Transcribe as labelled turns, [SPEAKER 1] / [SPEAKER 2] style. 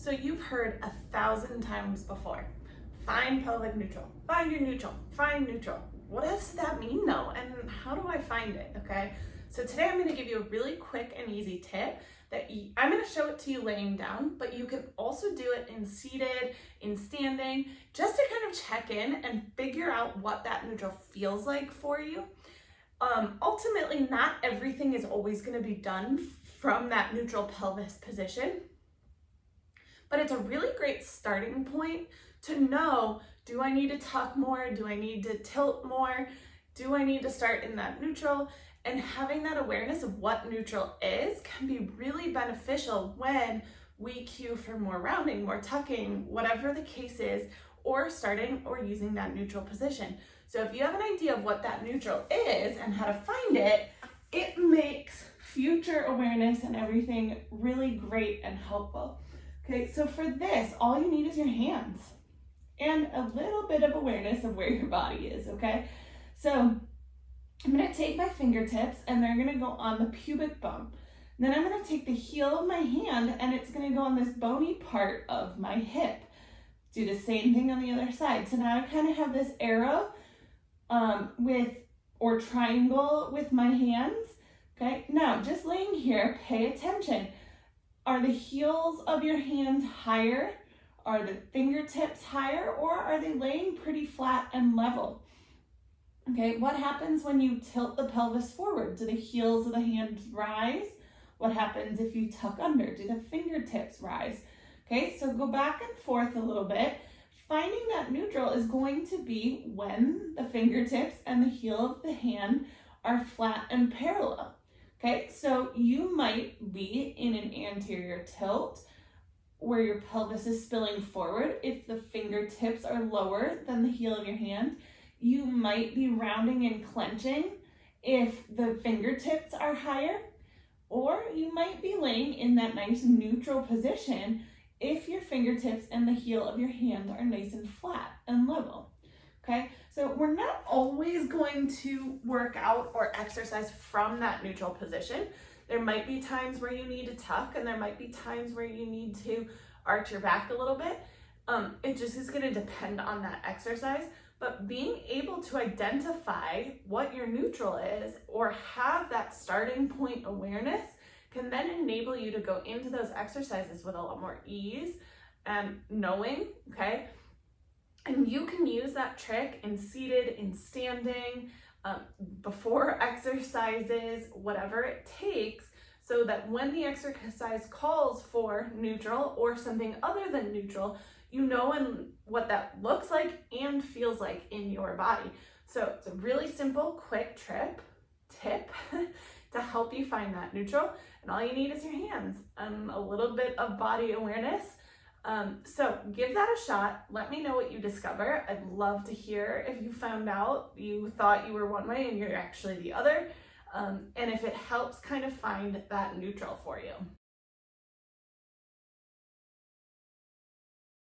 [SPEAKER 1] So you've heard 1,000 times before, find pelvic neutral, find your neutral, find neutral. What does that mean though? And how do I find it, okay? So today I'm gonna give you a really quick and easy tip that I'm gonna show it to you laying down, but you can also do it in seated, in standing, just to kind of check in and figure out what that neutral feels like for you. Ultimately, not everything is always gonna be done from that neutral pelvis position, but it's a really great starting point to know, do I need to tuck more? Do I need to tilt more? Do I need to start in that neutral? And having that awareness of what neutral is can be really beneficial when we cue for more rounding, more tucking, whatever the case is, or starting or using that neutral position. So if you have an idea of what that neutral is and how to find it, it makes future awareness and everything really great and helpful. Okay, so for this, all you need is your hands and a little bit of awareness of where your body is, okay? So I'm gonna take my fingertips and they're gonna go on the pubic bone. Then I'm gonna take the heel of my hand and it's gonna go on this bony part of my hip. Do the same thing on the other side. So now I kind of have this arrow or triangle with my hands, okay? Now, just laying here, pay attention. Are the heels of your hands higher? Are the fingertips higher, or are they laying pretty flat and level? Okay, what happens when you tilt the pelvis forward? Do the heels of the hands rise? What happens if you tuck under? Do the fingertips rise? Okay, so go back and forth a little bit. Finding that neutral is going to be when the fingertips and the heel of the hand are flat and parallel. Okay, so you might be in an anterior tilt where your pelvis is spilling forward. If the fingertips are lower than the heel of your hand, you might be rounding and clenching if the fingertips are higher, or you might be laying in that nice neutral position if your fingertips and the heel of your hand are nice and flat and level. Okay, so we're not always going to work out or exercise from that neutral position. There might be times where you need to tuck and there might be times where you need to arch your back a little bit. It just is gonna depend on that exercise, but being able to identify what your neutral is or have that starting point awareness can then enable you to go into those exercises with a lot more ease and knowing, okay? And you can use that trick in seated, in standing, before exercises, whatever it takes, so that when the exercise calls for neutral or something other than neutral, you know what that looks like and feels like in your body. So it's a really simple, quick tip to help you find that neutral. And all you need is your hands and a little bit of body awareness. So give that a shot. Let me know what you discover. I'd love to hear if you found out you thought you were one way and you're actually the other. And if it helps kind of find that neutral for you.